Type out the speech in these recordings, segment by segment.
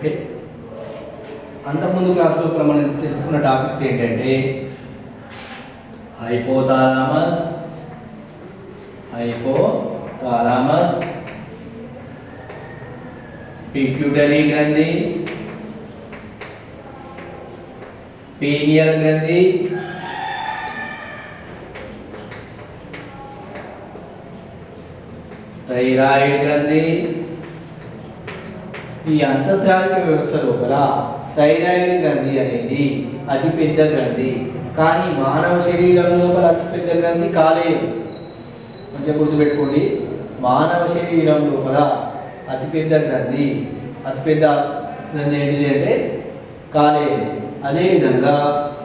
Okay. అంతకుముందు class లోపల మనం తెలుసుకున్న టాపిక్స్ ఏంటంటే హైపోథాలమస్, పిట్యూటరీ గ్రంథి, పీనియల్ గ్రంథి, థైరాయిడ్ గ్రంథి. ఈ అంతఃస్రావిక వ్యవస్థ లోపల థైరాయిడ్ గ్రంథి అనేది అతిపెద్ద గ్రంథి. కానీ మానవ శరీరం లోపల అతిపెద్ద గ్రంథి కాలేయం. మంచిగా గుర్తుపెట్టుకోండి, మానవ శరీరం లోపల అతిపెద్ద గ్రంథి ఏంటిది అంటే కాలేయం. అదేవిధంగా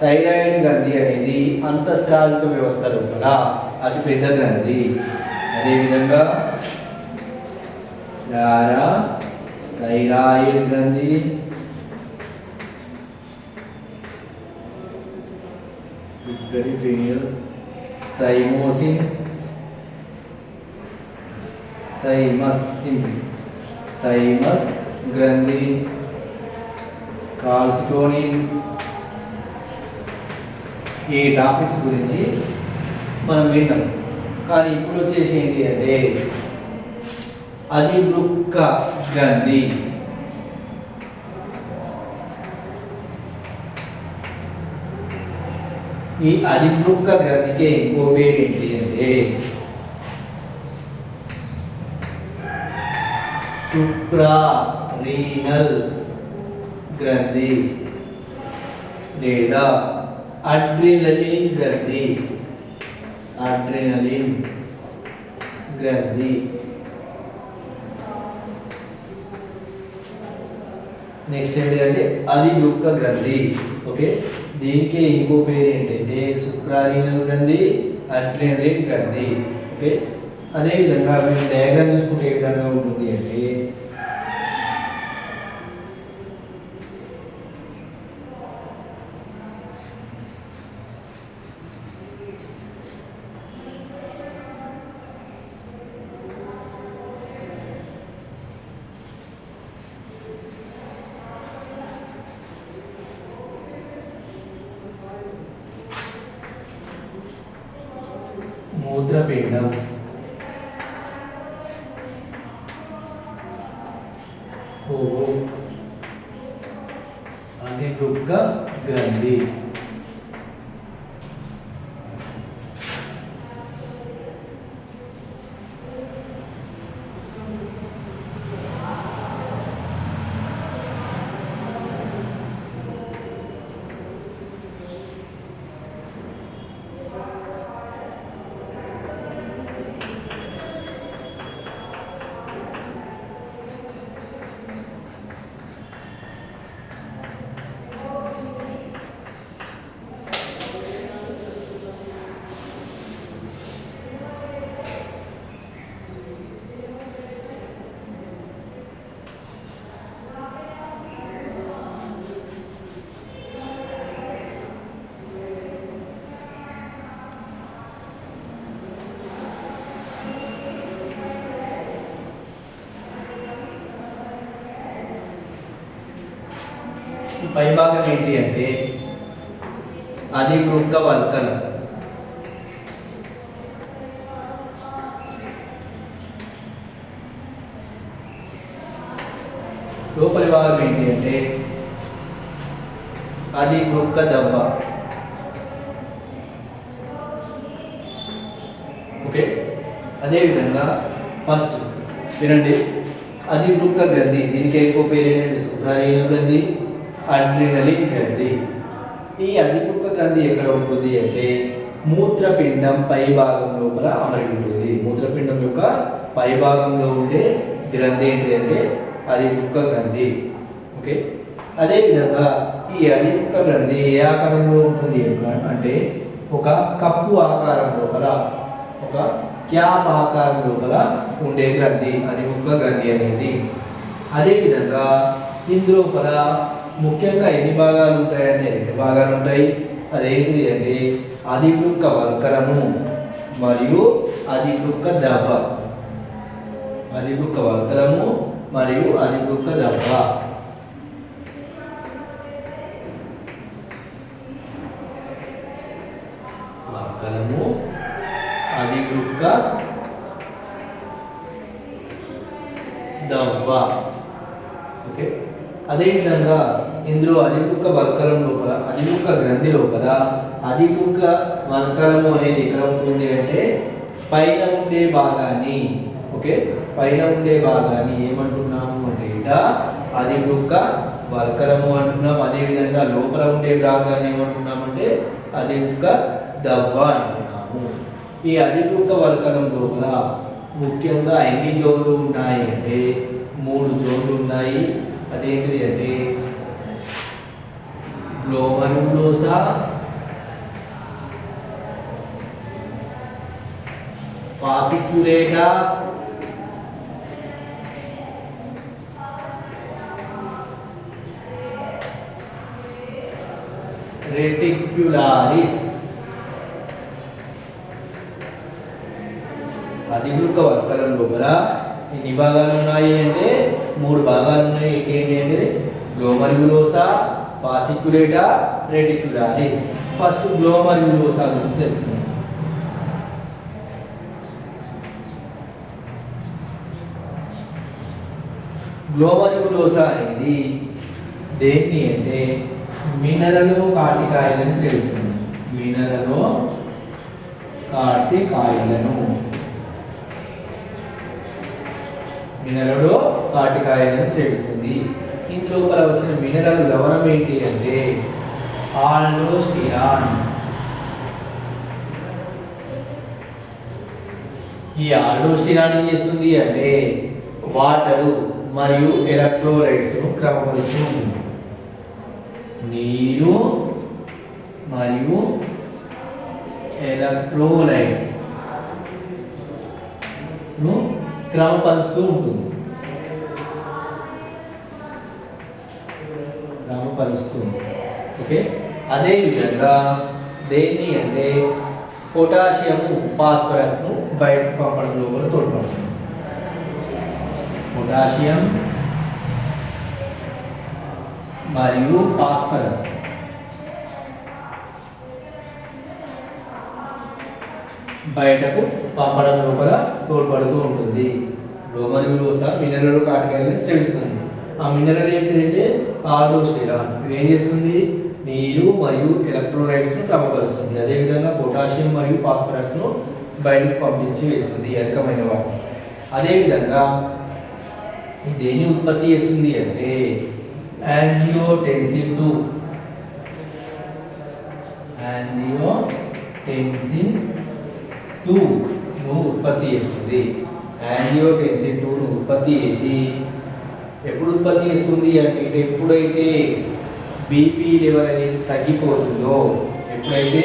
థైరాయిడ్ గ్రంథి అనేది అంతఃస్రావిక వ్యవస్థ లోపల అతిపెద్ద గ్రంథి. అదేవిధంగా థైరాయిడ్ గ్రంథి, థైమోసిన్, థైమస్ గ్రంథి, కాల్సిటోనిన్. ఈ టాపిక్స్ గురించి మనం విన్నాం. కానీ ఇప్పుడు వచ్చేసి ఏంటి అంటే అధివృక్క గ్రంథి. ఈ అధివృక్క గ్రంథికి ఇంకో పేరు ఏంటి అంటే సుప్రారీనల్ గ్రంథి లేదా అడ్రినలిన్ గ్రంథి. నెక్స్ట్ ఏంటంటే అధివృక్క గ్రంథి. ఓకే, దీనికి ఇంకో పేరు ఏంటంటే సుప్రారీనల్ గ్రంథి, అడ్రినలిన్ గ్రంథి. ఓకే, అదేవిధంగా మీరు డయాగ్రామ్ చూసుకుంటే ఏ విధంగా ఉంటుంది అంటే మూత్రపిండం, అధివృక్క గ్రంథి. పై భాగం ఏంటి అంటే అధివృక్క వల్కలం. లోపలి భాగం ఏంటి అంటే అధివృక్క దవ్వ. ఓకే, అదేవిధంగా ఫస్ట్ వినండి, అధివృక్క గ్రంథి దీనికి ఎక్కువ పేరు ఏంటంటే సుప్రారీనల్ గ్రంథి, అడ్రినలిన్ గ్రంథి. ఈ అధివృక్క గ్రంథి ఎక్కడ ఉంటుంది అంటే మూత్రపిండం పై భాగం లోపల అమరి ఉంటుంది. మూత్రపిండం యొక్క పై భాగంలో ఉండే గ్రంథి ఏంటి అంటే అధివృక్క గ్రంథి. ఓకే, అదేవిధంగా ఈ అధివృక్క గ్రంథి ఏ ఆకారంలో ఉంటుంది అంటే ఒక కప్పు ఆకారం లోపల, ఒక క్యాప్ ఆకారం లోపల ఉండే గ్రంథి అధివృక్క గ్రంథి అనేది. అదేవిధంగా ఇందులోపల ముఖ్యంగా ఎన్ని భాగాలు ఉంటాయంటే 2 భాగాలు ఉంటాయి. అదేంటిది అంటే అధివృక్క వల్కలము మరియు అధివృక్క దవ్వ. అధివృక్క వల్కలము మరియు అధివృక్క దవ్వ. వృక్క దవ్వ. ఓకే, అదేవిధంగా ఇందులో అధివృక్క వల్కలం లోపల, అధివృక్క గ్రంథి లోపల అధివృక్క వల్కలము అనేది ఎక్కడ ఉంటుంది అంటే పైన ఉండే భాగాన్ని, ఓకే, పైన ఉండే భాగాన్ని ఏమంటున్నాము అంటే ఇట అధివృక్క వల్కలము అంటున్నాం. అదేవిధంగా లోపల ఉండే భాగాన్ని ఏమంటున్నామంటే అధివృక్క దవ్వ అంటున్నాము. ఈ అధివృక్క వల్కలం లోపల ముఖ్యంగా ఎన్ని జోన్లు ఉన్నాయి అంటే 3 జోన్లు ఉన్నాయి. అదేంటిది అంటే గ్లోమరులోసా, ఫాసిక్యులేటా, రెటిక్యులారిస్. అధివృక్క వల్కలం లోపల ఎన్ని భాగాలు ఉన్నాయి అంటే 3 భాగాలు ఉన్నాయి. ఏంటి అంటే గ్లోమర్యులోసా, ఫాసిక్యులేటా, రెటిక్యులారిస్. ఫస్ట్ గ్లోమర్యులోసా గురించి తెలుసుకుందాం. గ్లోమర్యులోసా అనేది దేన్ని అంటే మినరలో కాటికాయలను స్రవిస్తుంది. మినరలో కాటికాయలను, మినరలో కాటికాయలను స్రవిస్తుంది. ఇందులోపల వచ్చిన మినరల్ లవణం ఏంటి అంటే ఆల్డోస్టిరాన్. ఈ ఆల్డోస్టిరాన్ ఏం చేస్తుంది అంటే వాటరు మరియు ఎలక్ట్రోలైట్స్ ను క్రమపరుస్తూ ఉంటుంది. నీరు మరియు ఎలక్ట్రోలైట్స్ ను క్రమపరుస్తూ ఉంటుంది. ఓకే, అదేవిధంగా దేన్ని అంటే పొటాషియము, ఫాస్ఫరస్ ను బయటకు పంపడం లోపల తోడ్పడుతుంది. పొటాషియం మరియు ఫాస్ఫరస్ బయటకు పంపడం లోపల తోడ్పడుతూ ఉంటుంది. గ్లోమర్యులోసా మినరల్ కాటికాయలను స్రవిస్తుంది. ఆ మినరల్ ఏంటంటే ఆల్డోస్టిరాన్. ఏం చేస్తుంది? నీరు మరియు ఎలక్ట్రోలైట్స్ ను క్రమపరుస్తుంది. అదేవిధంగా పొటాషియం మరియు ఫాస్ఫరస్ ను బయటకు పంపించి వేస్తుంది అధికమైన వాటిని. అదేవిధంగా దేన్ని ఉత్పత్తి చేస్తుంది అంటే యాంజియోటెన్సిన్ 2, యాంజియోటెన్సిన్ 2 ను ఉత్పత్తి చేస్తుంది. యాంజియోటెన్సిన్ 2 ను ఉత్పత్తి చేసి ఎప్పుడు ఉత్పత్తి చేస్తుంది అంటే ఎప్పుడైతే బీపీ లెవెల్ అనేది తగ్గిపోతుందో, ఎప్పుడైతే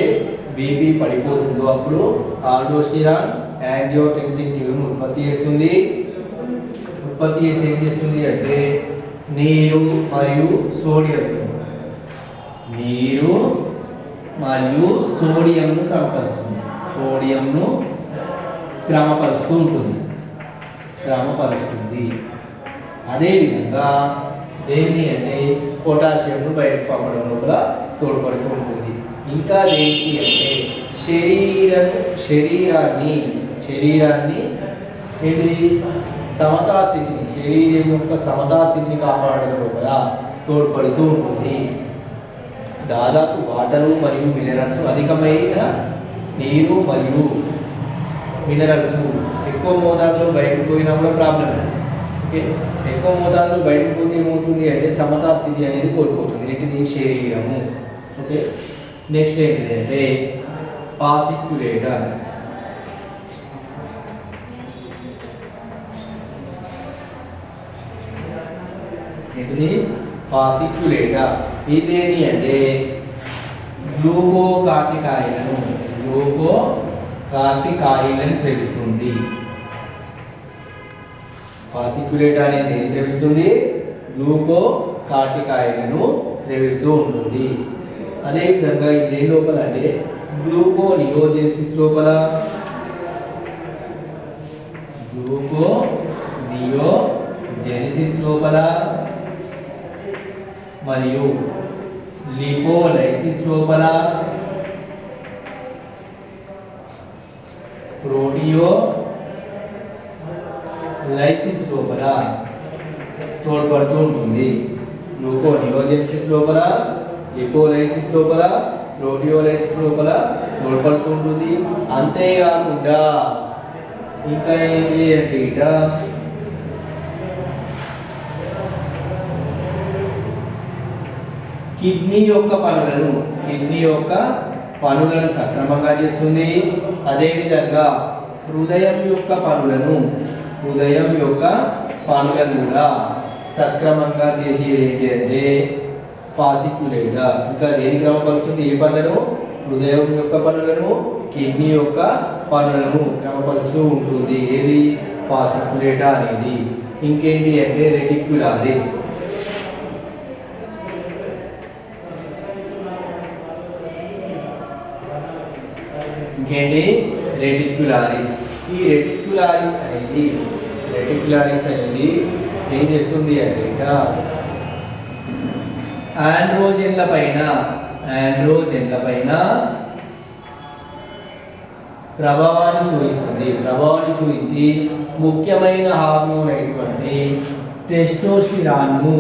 బీపీ పడిపోతుందో అప్పుడు ఆల్డోస్టిరాన్ యాంజియోటెన్సిన్ 2 ను ఉత్పత్తి చేస్తుంది. ఉత్పత్తి చేసి ఏం చేస్తుంది అంటే నీరు మరియు సోడియంను క్రమపరుస్తుంది. సోడియంను క్రమపరుస్తుంది. అదేవిధంగా దేన్ని అంటే పొటాషియంను బయటకు పంపడం లోపల తోడ్పడుతూ ఉంటుంది. ఇంకా దేనికి అంటే శరీరాన్ని ఏంటిది సమతా స్థితిని, శరీరం యొక్క సమతా స్థితిని కాపాడడం లోపల తోడ్పడుతూ ఉంటుంది. దాదాపు వాటరు మరియు మినరల్స్, అధికమైన నీరు మరియు మినరల్స్ ఎక్కువ మోతాదులో బయటకు పోయినా కూడా ప్రాబ్లం. ఓకే, ఎక్కువ మోతాదులో బయటకు పోతే ఏమవుతుంది అంటే సమతా స్థితి అనేది కోల్పోతుంది. ఏంటిది? శరీరము. ఓకే, నెక్స్ట్ ఏంటిది అంటే పాసిక్యులేటర్. ఏంటిది? పాసిక్యులేటర్. ఇదేంటి అంటే గ్లూకోకార్టికాయిలను స్రవిస్తుంది. పాసిక్యులేటర్ అనేది దేన్ని స్రవిస్తుంది? గ్లూకోకార్టికాయిలను స్రవిస్తూ ఉంటుంది. అదేవిధంగా ఇది దేని లోపల అంటే గ్లూకోనియోజెనిసిస్ లోపల, మరియు లిపోలైసిస్ లోపల ప్రోటియో లైసిస్ లోపల తోడ్పడుతూ ఉంటుంది. గ్లూకోనియోజెనిసిస్ లోపల, లిపోలైసిస్ లోపల, ప్రోటియోలైసిస్ లోపల తోడ్పడుతూ ఉంటుంది. అంతేకాకుండా ఇంకా ఏంటిది అంటే ఇట కిడ్నీ యొక్క పనులను సక్రమంగా చేస్తుంది. అదేవిధంగా హృదయం యొక్క పనులను కూడా సక్రమంగా చేసేది ఏంటి అంటే ఫాసిక్యులేటా. ఇంకా దేని క్రమపరుస్తుంది? ఏ పనులను? హృదయం యొక్క పనులను, కిడ్నీ యొక్క పనులను క్రమపరుస్తూ ఉంటుంది. ఏది? ఫాసిక్యులేటా అనేది. ఇంకేంటి అంటే రెటిక్యులారిస్. ఇంకేంటి? రెటిక్యులారిస్. ఈ రెటిక్యులారిస్ అనేది ఏం చేస్తుంది అంటే ఆండ్రోజెన్ల పైన ప్రభావాన్ని చూపించి ముఖ్యమైన హార్మోన్ అయినటువంటి టెస్టోస్టిరాన్ను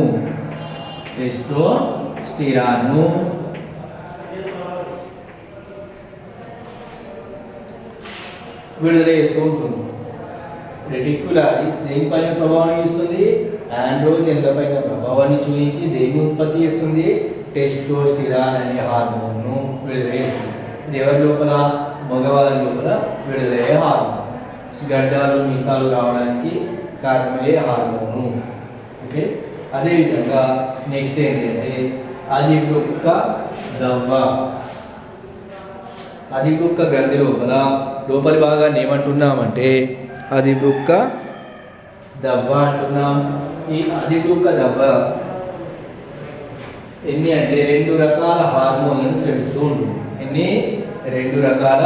విడుదల చేస్తూ ఉంటుంది. రెటిక్యులారిస్ దేనిపైన ప్రభావాన్ని చూస్తుంది? ఆండ్రోజెన్ల పైన ప్రభావాన్ని చూపించి దేన్ని ఉత్పత్తి చేస్తుంది? టెస్టోస్టిరాన్ అనే హార్మోన్ను విడుదల చేస్తుంది. ఇది ఎవరి లోపల? మగవారి లోపల విడుదలయ్యే హార్మోన్. గడ్డాలు మీసాలు రావడానికి కారణమయ్యే హార్మోను. ఓకే. అదేవిధంగా నెక్స్ట్ ఏంటంటే అధివృక్క గ్రంథి లోపలి భాగాన్ని ఏమంటున్నామంటే అధివృక్క దవ్వ అంటున్నాం. ఈ అధివృక్క దవ్వ ఎన్ని అంటే 2 రకాల హార్మోన్లను స్రవిస్తూ ఉంటుంది. రెండు రకాల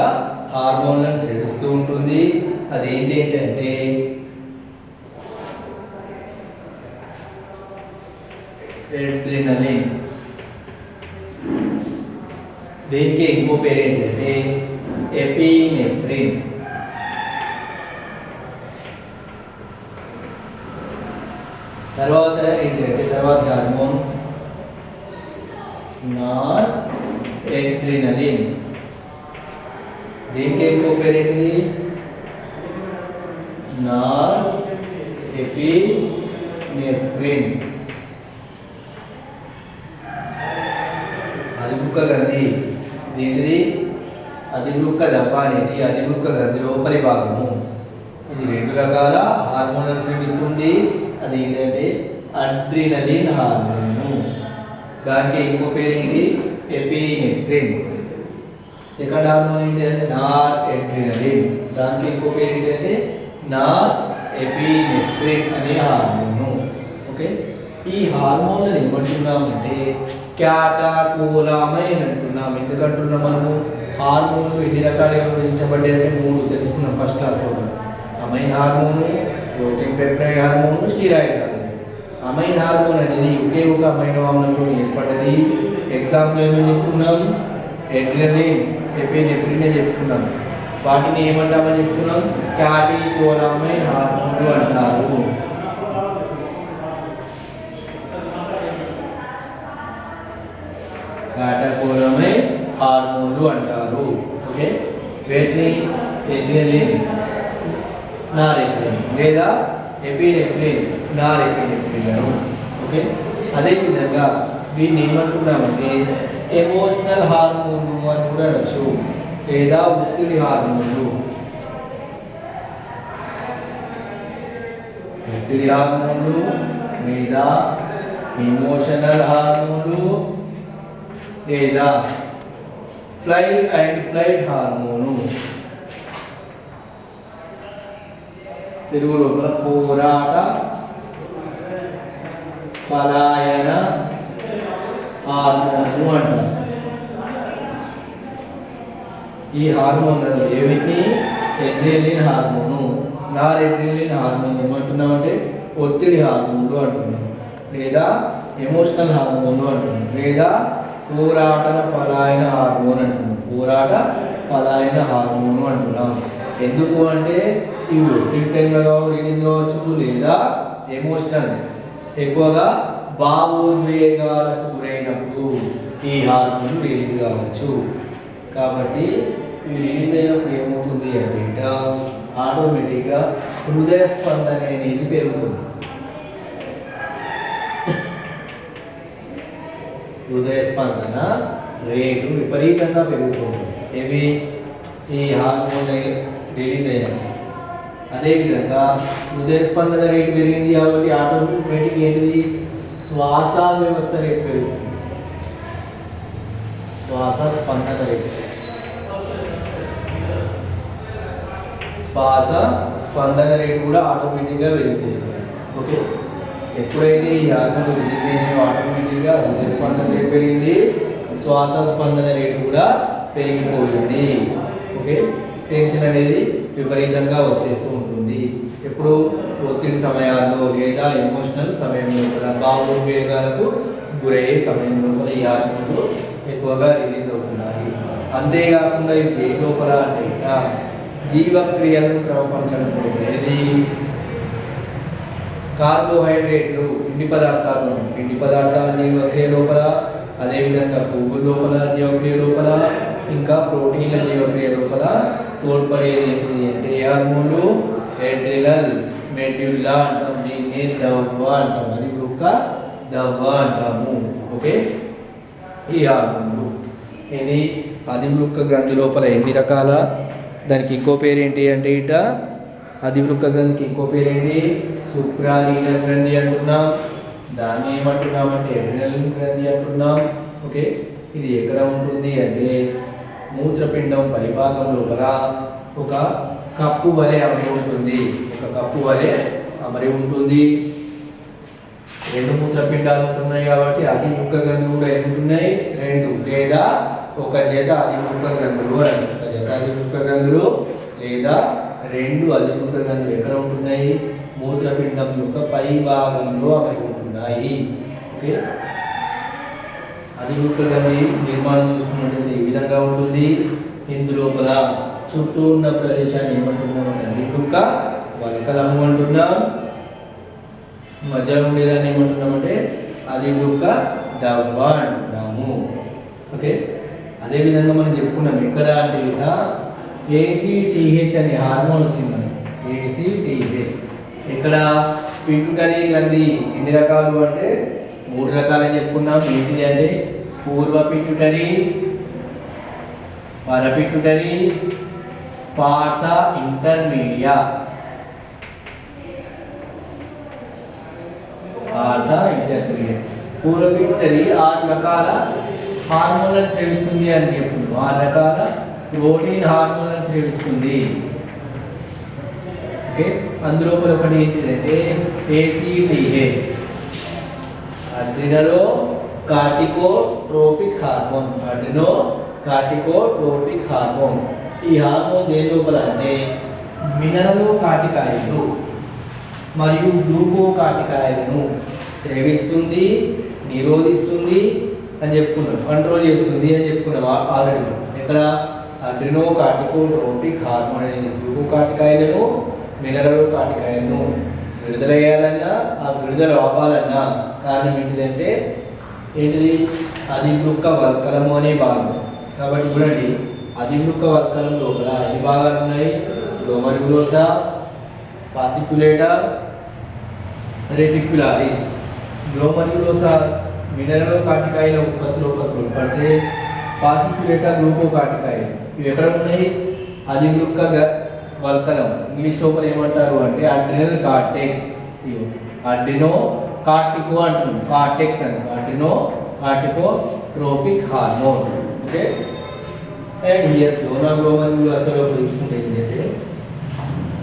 హార్మోన్లను స్రవిస్తూ ఉంటుంది. అదేంటి అంటే అడ్రినలిన్. దీనికి ఇంకో పేరు ఏంటంటే ఎపినెఫ్రిన్. తర్వాత ఏంటంటే హార్మోన్ నార్ అడ్రినలిన్. దీనికి ఇంకో పేరు ఏంటిది? నార్ ఎపినెఫ్రిన్. అధివృక్క గ్రంథి ఏంటిది? అధివృక్క దవ్వ అనేది అధివృక్క గ్రంథి లోపలి భాగము. ఇది 2 రకాల హార్మోన్లను స్రవిస్తుంది. అది ఏంటంటే అడ్రినలిన్ హార్మోన్. దానికి ఇంకో పేరు ఏంటి? ఎపినెఫ్రిన్. సెకండ్ హార్మోన్ ఏంటంటే నార్ అడ్రినలిన్. దానికి ఇంకో పేరు ఏంటంటే నార్ ఎపినెఫ్రిన్ అనే హార్మోను. ఓకే. ఈ హార్మోన్లను ఏమంటున్నామంటే క్యాటకోలామైన్ అంటున్నాం. ఎందుకంటున్నాం మనము? హార్మోన్లు ఎన్ని రకాలుగా విభజించబడ్డాయి అంటే 3 తెలుసుకున్నాం ఫస్ట్ క్లాస్లో. Amine hormone, protein peptide hormone, steroid hormone. Amine hormone అనేది ఒకే ఒక అమైనో ఆమ్లంతో ఏర్పడ్డది. ఎగ్జాంపుల్ ఏమని చెప్పుకున్నాం? అడ్రినలిన్, ఎపినెఫ్రిన్ అని చెప్పుకున్నాం. వాటిని ఏమంటామని చెప్పుకున్నాం? క్యాటకోలామైన్ హార్మోన్లు అంటారు. క్యాటకోలామైన్ హార్మోన్లు అంటారు. ఓకే. వీటిని అడ్రినలిన్, నారెపినెఫ్రిన్ లేదా ఎపినెఫ్రిన్, నారెపినెఫ్రిన్. ఓకే. అదేవిధంగా వీటిని ఏమంటున్నామంటే ఎమోషనల్ హార్మోన్లు అని కూడా అనొచ్చు, లేదా ఒత్తిడి హార్మోన్లు. ఒత్తిడి హార్మోన్లు లేదా ఎమోషనల్ హార్మోన్లు లేదా flight and flight hormone. Telugu లోపల పోరాట ఫలాయన హార్మోను అంటారు. ఈ హార్మోన్లలో ఏమిటి? అడ్రినలిన్ హార్మోను, నార్ అడ్రినలిన్ హార్మోన్ ఏమంటున్నామంటే ఒత్తిడి హార్మోన్లు అంటున్నాం, లేదా ఎమోషనల్ హార్మోన్లు అంటున్నాం, లేదా పోరాట ఫలాయన హార్మోన్ అంటున్నాం. పోరాట ఫలాయన హార్మోను అంటున్నాం. ఎందుకు అంటే ఇవి ఒత్తిడి టైంలో రిలీజ్ కావచ్చు, లేదా ఎమోషనల్ ఎక్కువగా భావోద్వేగాలకు గురైనప్పుడు ఈ హార్మోన్ రిలీజ్ కావచ్చు. కాబట్టి ఇవి రిలీజ్ అయినప్పుడు ఏమవుతుంది అంటే ఆటోమేటిక్గా హృదయ స్పందన అనేది పెరుగుతుంది. హృదయ స్పందన రేటు విపరీతంగా పెరుగుతుంది ఏవి ఈ హార్మోన్ రిలీజ్ అయినప్పుడు. అదేవిధంగా హృదయ స్పందన రేటు పెరిగింది కాబట్టి ఆటోమేటిక్ ఏంటిది శ్వాస వ్యవస్థ రేటు పెరుగుతుంది. శ్వాస స్పందన రేటు శ్వాస స్పందన రేటు కూడా ఆటోమేటిక్గా పెరిగిపోతుంది. ఓకే, ఎప్పుడైతే ఈ హార్మోన్లు రిలీజ్ అయినాయో ఆటోమేటిక్గా హృదయ స్పందన రేటు పెరిగింది, శ్వాస స్పందన రేటు కూడా పెరిగిపోయింది. ఓకే, టెన్షన్ అనేది విపరీతంగా వచ్చేస్తూ ఉంటుంది. ఎప్పుడు ఒత్తిడి సమయాల్లో లేదా ఎమోషనల్ సమయంలో కూడా భావోద్వేగాలకు గురయ్యే సమయంలో కూడా ఈ హార్మోన్లు ఎక్కువగా రిలీజ్ అవుతున్నాయి. అంతేకాకుండా ఇవి ఏ లోపల అంటే జీవక్రియలను క్రమపరచడం అనేది కార్బోహైడ్రేట్లు పిండి పదార్థాల జీవక్రియ లోపల, అదేవిధంగా పువ్వుల లోపల జీవక్రియ లోపల, ఇంకా ప్రోటీన్ల జీవక్రియ లోపల తోడ్పడేది ఏంటి అంటే హార్మోన్లు ఎడ్రినల్ మెడ్యుల్లా అంటాం, దీన్ని దవ్వ అంటాం, అది వృక్క దవ్వ అంటాము. ఓకే, ఈ హార్మోన్లు ఇది అధివృక్క గ్రంథి లోపల ఎన్ని రకాల, దానికి ఇంకో పేరు ఏంటి అంటే అధివృక్క గ్రంథికి ఇంకో పేరు ఏంటి సుప్రాలీనల్ గ్రంథి అంటున్నాం. దాన్ని ఏమంటున్నామంటే ఎడ్రినల్ గ్రంథి అంటున్నాం. ఓకే, ఇది ఎక్కడ ఉంటుంది అంటే మూత్రపిండం పైభాగం లోపల ఒక కప్పు వలె అమరి ఉంటుంది. రెండు మూత్రపిండాలు ఉంటున్నాయి కాబట్టి అధివృక్క గ్రంథి కూడా ఏముంటున్నాయి రెండు, లేదా ఒక జత అధివృక్క గ్రంథులు అని. ఒక జత అధివృక్క గ్రంథులు లేదా రెండు అధివృక్క గ్రంథులు ఎక్కడ ఉంటున్నాయి మూత్రపిండం యొక్క పై భాగంలో అమరి ఉంటున్నాయి. ఓకే, అధివృక్క గ్రంథి నిర్మాణం చూసుకున్నట్లయితే ఈ విధంగా ఉంటుంది. ఇందులోపల చుట్టూ ఉన్న ప్రదేశాన్ని ఏమంటున్నామంటే అధివృక్క వల్కలము అంటున్నాం. మధ్యలో ఉండేదాన్ని ఏమంటున్నామంటే అధివృక్క దవ్వ అంటున్నాము. ఓకే, అదేవిధంగా మనం చెప్పుకున్నాం ఎక్కడ అంటే ACTH అనే హార్మోన్ వచ్చింది మనకి. ACTH ఇక్కడ పిట్యూటరీ గ్రంథి ఎన్ని రకాలు అంటే 3 రకాలని చెప్పుకున్నాం. ఏంటిది అంటే పూర్వ పిట్యూటరీ, పర పిట్యూటరీ, పార్స ఇంటర్మీడియా. పూర్వ పిట్యూటరీ 6 రకాల హార్మోన్లను స్రవిస్తుంది అని చెప్పుకున్నాం. 6 రకాల ప్రోటీన్ హార్మోన్లను స్రవిస్తుంది. ఓకే, అందులోపల ఒకటి ఏంటిదంటే ACTH అడ్రినలో కార్టికోట్రోపిక్ హార్మోన్. ఈ హార్మోన్ దేని లోపల అంటే మినరల్ కార్టికాయిలు మరియు గ్లూకోకార్టికాయిలను స్రవిస్తుంది, నిరోధిస్తుంది అని చెప్పుకున్నాం, కంట్రోల్ చేస్తుంది అని చెప్పుకున్నాం ఆల్రెడీ. ఇక్కడ అడ్రినో కార్టికోట్రోపిక్ హార్మోన్ అనేది గ్లూకోకార్టికాయిలను మినరల్ కార్టికాయిలను విడుదల చేయాలన్నా ఆ విడుదల ఆపాలన్నా కారణం ఏంటిదంటే అధివృక్క వల్కలము అనే భాగం. కాబట్టి చూడండి అధివృక్క వల్కలం లోపల ఎన్ని భాగాలు ఉన్నాయి గ్లోమర్యులోసా, ఫాసిక్యులేటా, రెటిక్యులారిస్. గ్లోమర్యులోసా మినరల్ కార్టికాయిల ఉత్పత్తి లోపల తోడ్పడితే ఫాసిక్యులేటా గ్లూకోకార్టికాయిల్ ఇవి ఎక్కడ ఉన్నాయి అధివృక్క వల్కలం. ఇంగ్లీష్ లోపల ఏమంటారు అంటే అడ్రినల్ కార్టెక్స్, అడ్రినో కార్టికో అంటున్నాం, కార్టెక్స్ అని adreno corticotropic hormone. Okay, and here zona glomerulosa లోపల చూసుకుంటే ఏంటంటే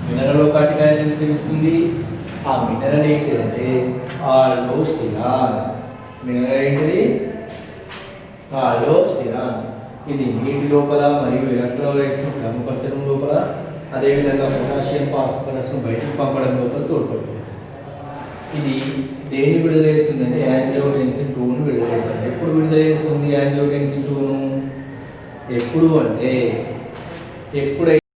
మినరల్ కార్టికాయిల్ సేవిస్తుంది. ఆ మినరల్ ఏంటిదంటే ఆల్డోస్టిరాన్. మినరల్ ఏంటిది ఆల్డోస్టిరాన్. ఇది నీటి లోపల మరియు ఎలక్ట్రోలైట్స్ను క్రమపరచడం లోపల, అదేవిధంగా పొటాషియం ఫాస్ఫరస్ను బయటకు పంపడం లోపల తోడ్పడుతుంది. ఇది దేన్ని విడుదల చేస్తుంది అంటే యాంజియోటెన్సిన్ 2ను విడుదల చేస్తుంది. ఎప్పుడు విడుదల చేస్తుంది యాంజియోటెన్సిన్ 2ను? ఎప్పుడు అంటే ఎప్పుడైతే